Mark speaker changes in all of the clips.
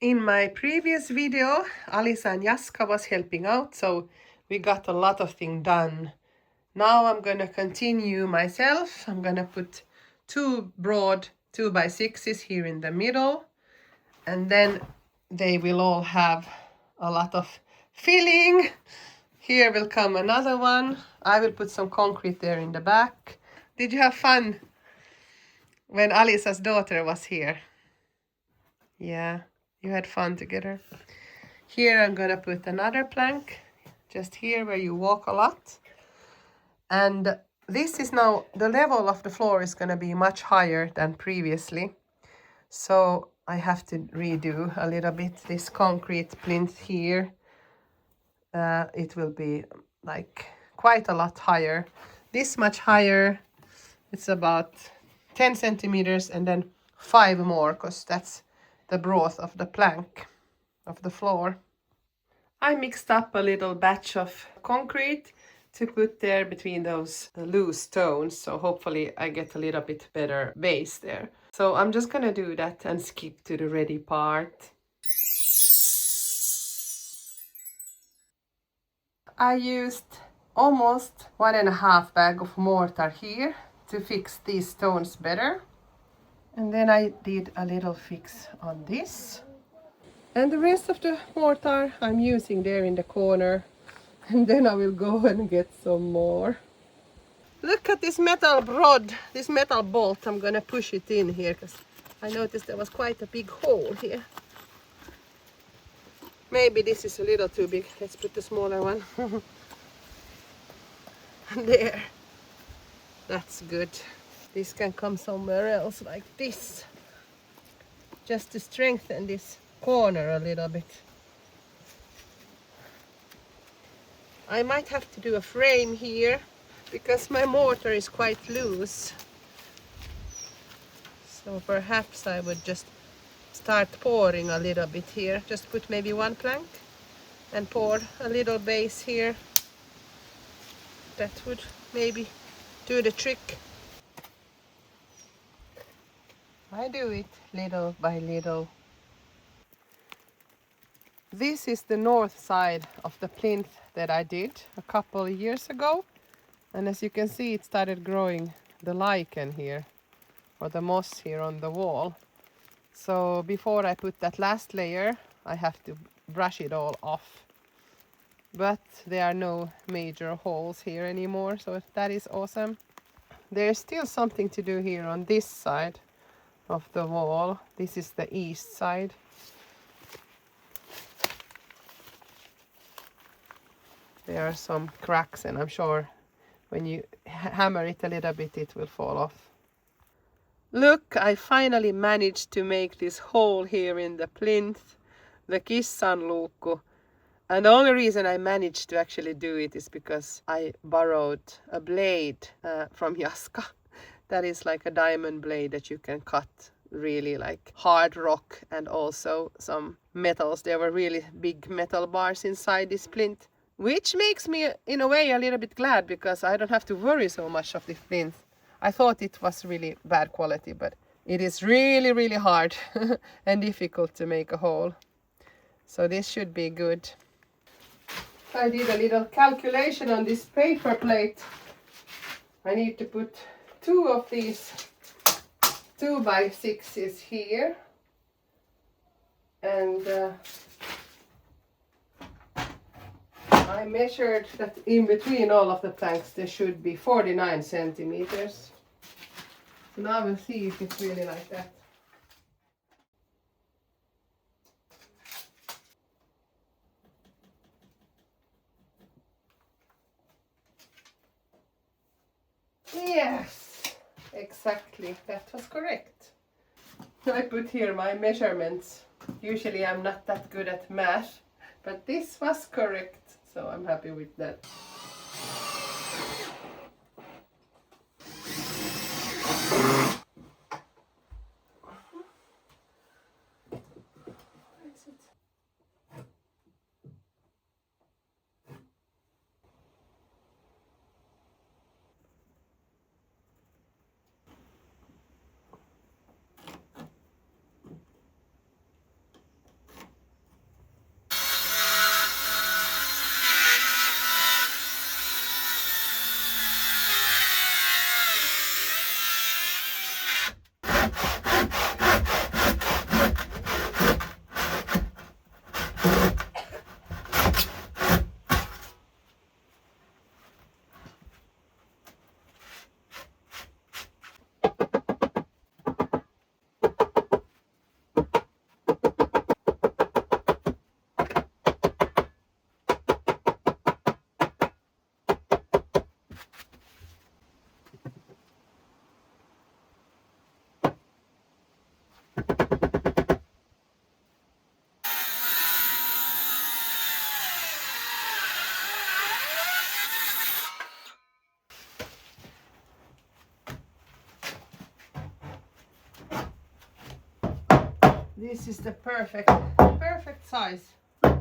Speaker 1: In my previous video, Alisa and Jaska was helping out, so we got a lot of things done. Now I'm gonna continue myself. I'm gonna put two broad 2x6s here in the middle, and then they will all have a lot of filling. Here will come another one. I will put some concrete there in the back. Did you have fun when Alisa's daughter was here? Yeah, you had fun together. Here I'm gonna put another plank, just here where you walk a lot. And this is now, the level of the floor is gonna be much higher than previously. So I have to redo a little bit this concrete plinth here. It will be like quite a lot higher. This much higher, it's about 10 centimeters and then 5 more, because that's the broad of the plank of the floor. I mixed up a little batch of concrete to put there between those loose stones, so hopefully I get a little bit better base there. So I'm just gonna do that and skip to the ready part. I used almost 1.5 bag of mortar here to fix these stones better. And then I did a little fix on this. And the rest of the mortar I'm using there in the corner. And then I will go and get some more. Look at this metal rod, this metal bolt. I'm gonna push it in here because I noticed there was quite a big hole here. Maybe this is a little too big. Let's put the smaller one. There. That's good. This can come somewhere else like this. Just to strengthen this corner a little bit. I might have to do a frame here because my mortar is quite loose. So perhaps I would just start pouring a little bit here. Just put maybe one plank and pour a little base here. That would maybe do the trick. I do it little by little. This is the north side of the plinth that I did a couple of years ago. And as you can see, it started growing the lichen here, or the moss here on the wall. So before I put that last layer, I have to brush it all off. But there are no major holes here anymore, so that is awesome. There's still something to do here on this side of the wall. This is the east side. There are some cracks, and I'm sure when you hammer it a little bit, it will fall off. Look, I finally managed to make this hole here in the plinth, the kissanluukku. And the only reason I managed to actually do it is because I borrowed a blade from Jaska. That is like a diamond blade that you can cut really like hard rock and also some metals. There were really big metal bars inside this plinth, which makes me in a way a little bit glad because I don't have to worry so much of the plinth. I thought it was really bad quality, but it is really, really hard and difficult to make a hole. So this should be good. I did a little calculation on this paper plate. I need to put 2 of these 2x6s here. And I measured that in between all of the planks there should be 49 centimeters. So now we'll see if it's really like that. Yes, exactly, that was correct. I put here my measurements. Usually I'm not that good at math, but this was correct, so I'm happy with that. this is the perfect size. Let's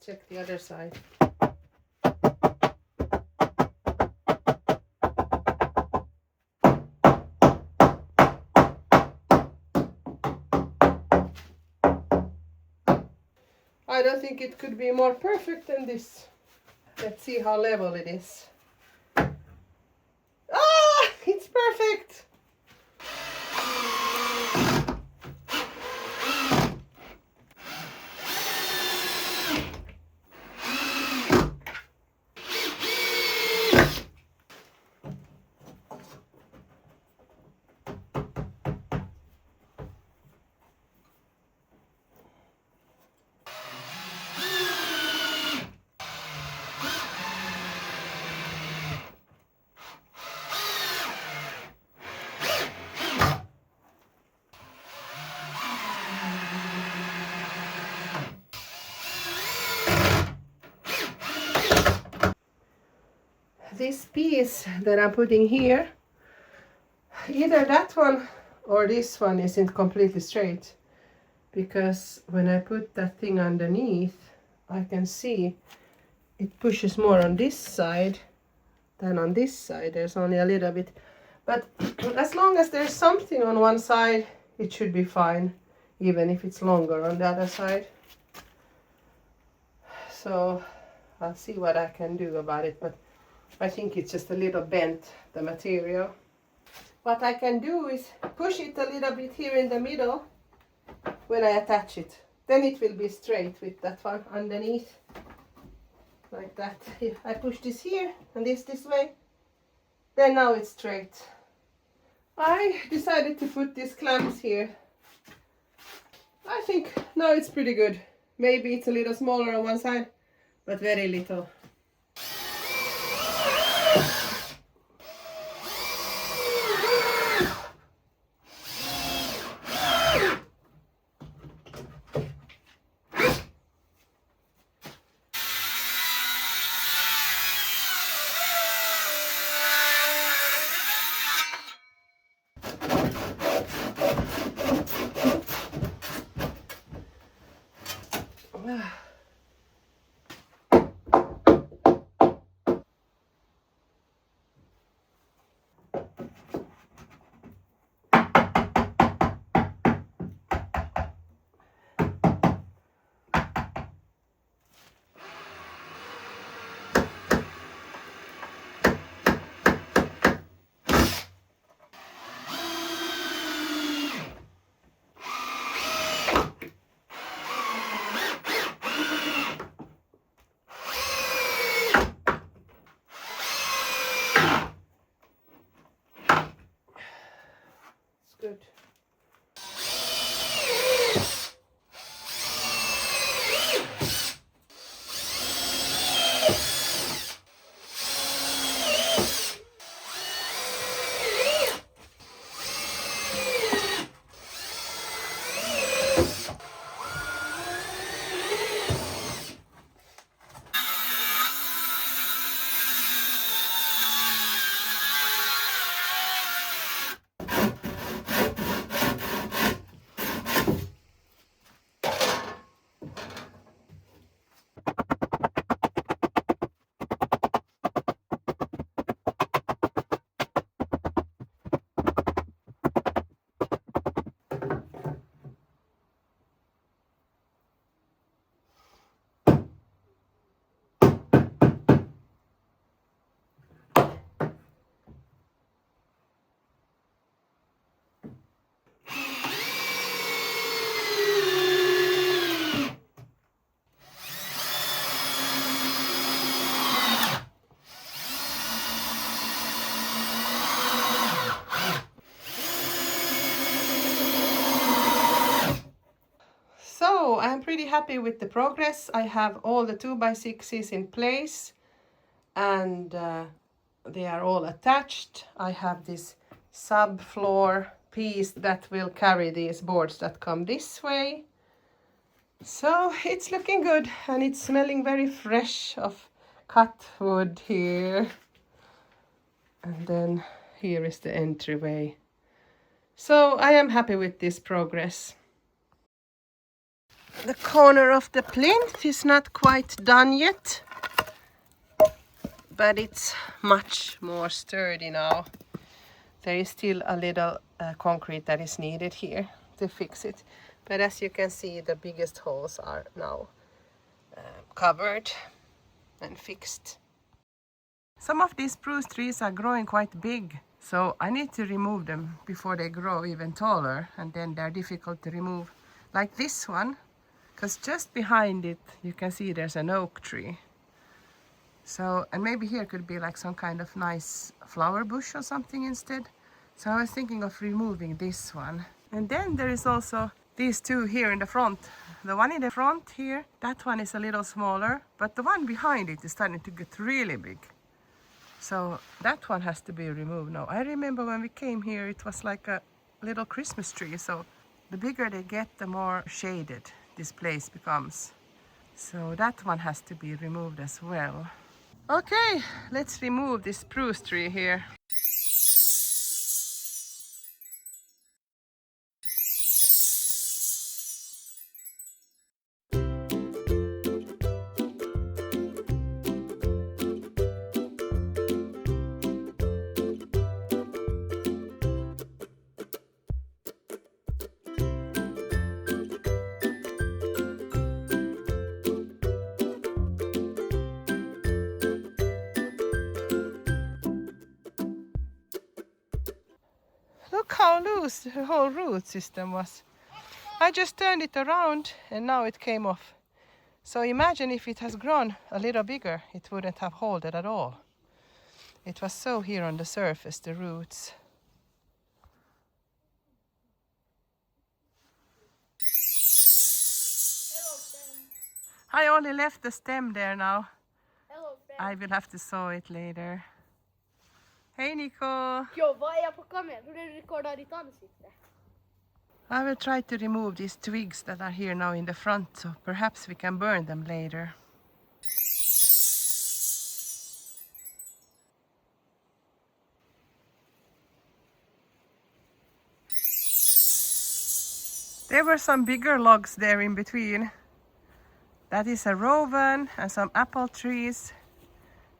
Speaker 1: check the other side. I don't think it could be more perfect than this. Let's see how level it is. Ah, it's perfect! This piece that I'm putting here, either that one or this one isn't completely straight, because when I put that thing underneath, I can see it pushes more on this side than on this side. There's only a little bit, but as long as there's something on one side, it should be fine, even if it's longer on the other side. So I'll see what I can do about it, but I think it's just a little bent, the material. What I can do is push it a little bit here in the middle when I attach it. Then it will be straight with that one underneath. Like that. Here, I push this here and this way. Then now it's straight. I decided to put these clamps here. I think now it's pretty good. Maybe it's a little smaller on one side, but very little. Good. So I'm pretty happy with the progress. I have all the 2x6s in place and they are all attached. I have this subfloor piece that will carry these boards that come this way. So it's looking good and it's smelling very fresh of cut wood here. And then here is the entryway. So I am happy with this progress. The corner of the plinth is not quite done yet, but it's much more sturdy now. There is still a little concrete that is needed here to fix it. But as you can see, the biggest holes are now covered and fixed. Some of these spruce trees are growing quite big, so I need to remove them before they grow even taller, and then they're difficult to remove. Like this one, because just behind it you can see there's an oak tree. So, and maybe here could be like some kind of nice flower bush or something instead. So I was thinking of removing this one. And then there is also these two here in the front. The one in the front here, that one is a little smaller, but the one behind it is starting to get really big. So that one has to be removed now. I remember when we came here, it was like a little Christmas tree. So the bigger they get, the more shaded this place becomes. So that one has to be removed as well. Okay, let's remove this spruce tree here. Look how loose the whole root system was. I just turned it around and now it came off. So imagine if it has grown a little bigger, it wouldn't have held it at all. It was so here on the surface, the roots.
Speaker 2: Hello, friend.
Speaker 1: I only left the stem there now.
Speaker 2: Hello, friend.
Speaker 1: I will have to saw it later. Hey Nico!
Speaker 2: Jo, vad är jag på kameran? Hur är det rekordar ditt ansikte?
Speaker 1: I will try to remove these twigs that are here now in the front, so perhaps we can burn them later. There were some bigger logs there in between. That is a rowan and some apple trees,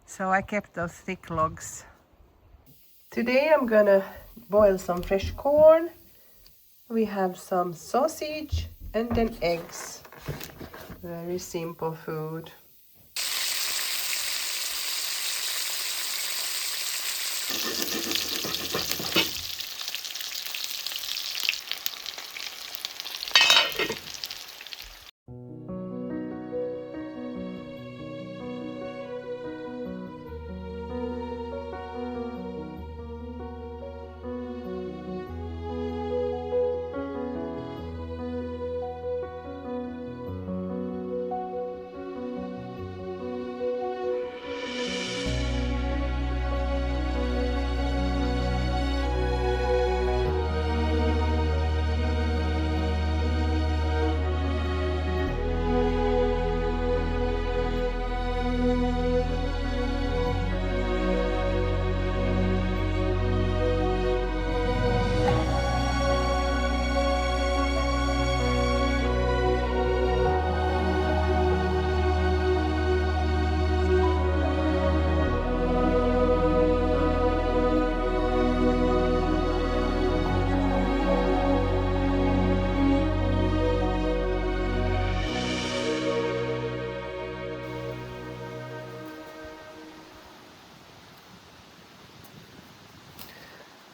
Speaker 1: so I kept those thick logs. Today I'm gonna boil some fresh corn. We have some sausage and then eggs. Very simple food.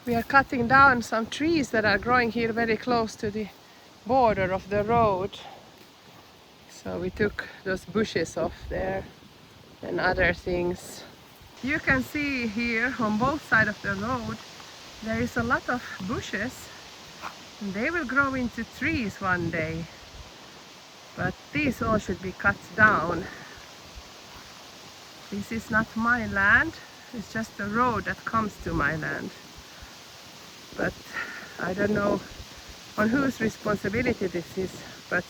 Speaker 1: We are cutting down some trees that are growing here very close to the border of the road. So we took those bushes off there and other things. You can see here on both sides of the road there is a lot of bushes, and they will grow into trees one day. But these all should be cut down. This is not my land, it's just the road that comes to my land. But I don't know on whose responsibility this is, but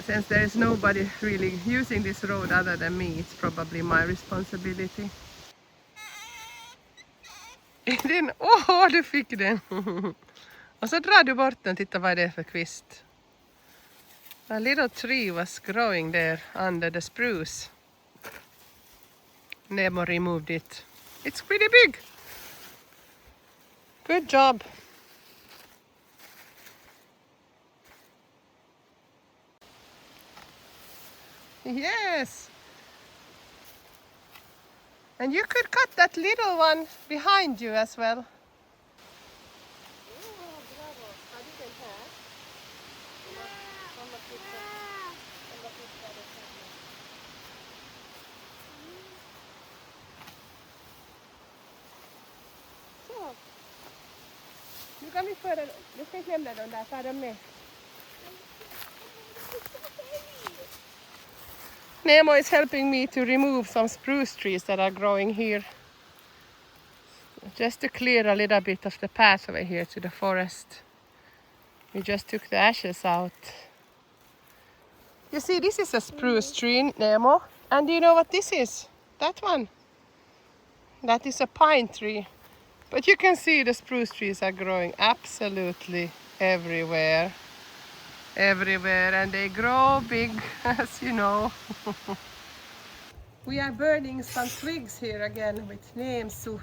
Speaker 1: since there is nobody really using this road other than me, it's probably my responsibility. Du fick den! Och så drar du bort den, titta vad det är för kvist. A little tree was growing there under the spruce. Nemo removed it. It's pretty big. Good job. Yes. And you could cut that little one behind you as well. Du kan inte föra, du ska inte lämna dem där, ta dem med. Nemo is helping me to remove some spruce trees that are growing here. Just to clear a little bit of the pathway here to the forest. We just took the ashes out. You see, this is a spruce tree, Nemo. And do you know what this is? That one. That is a pine tree. But you can see the spruce trees are growing absolutely everywhere. Everywhere, and they grow big, as you know. We are burning some twigs here again with Neemsu.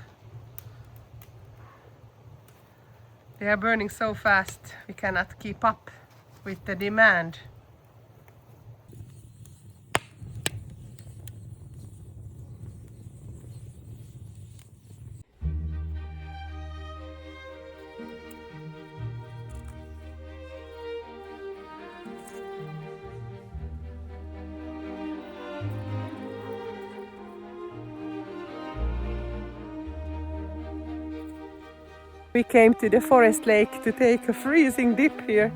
Speaker 1: They are burning so fast we cannot keep up with the demand. We came to the forest lake to take a freezing dip here.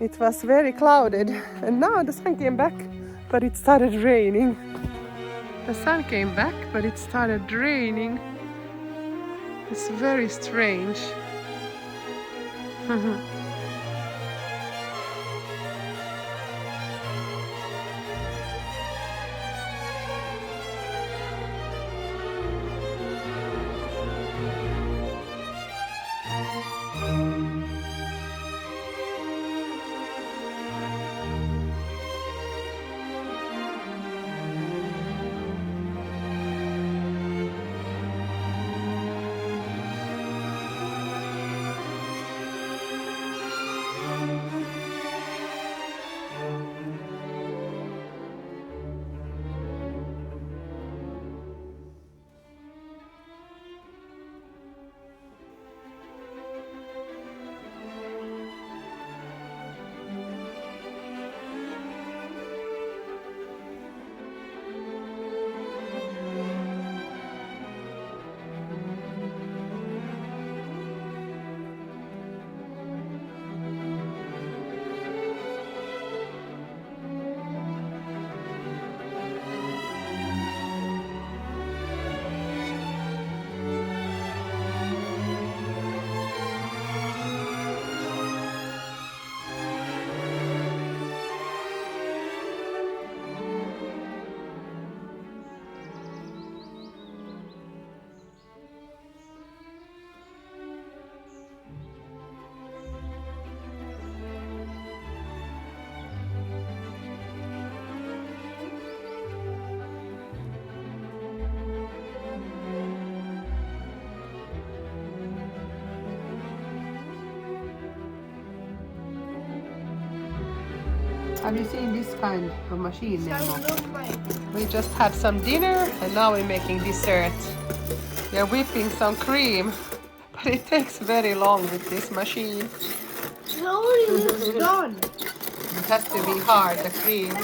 Speaker 1: It was very clouded and now the sun came back, but it started raining. The sun came back, but it started raining. It's very strange. Have you seen this kind of machine, Nemo? We just had some dinner and now we're making dessert. We're whipping some cream, but it takes very long with this machine.
Speaker 2: It already looks done.
Speaker 1: It has to be hard, the cream.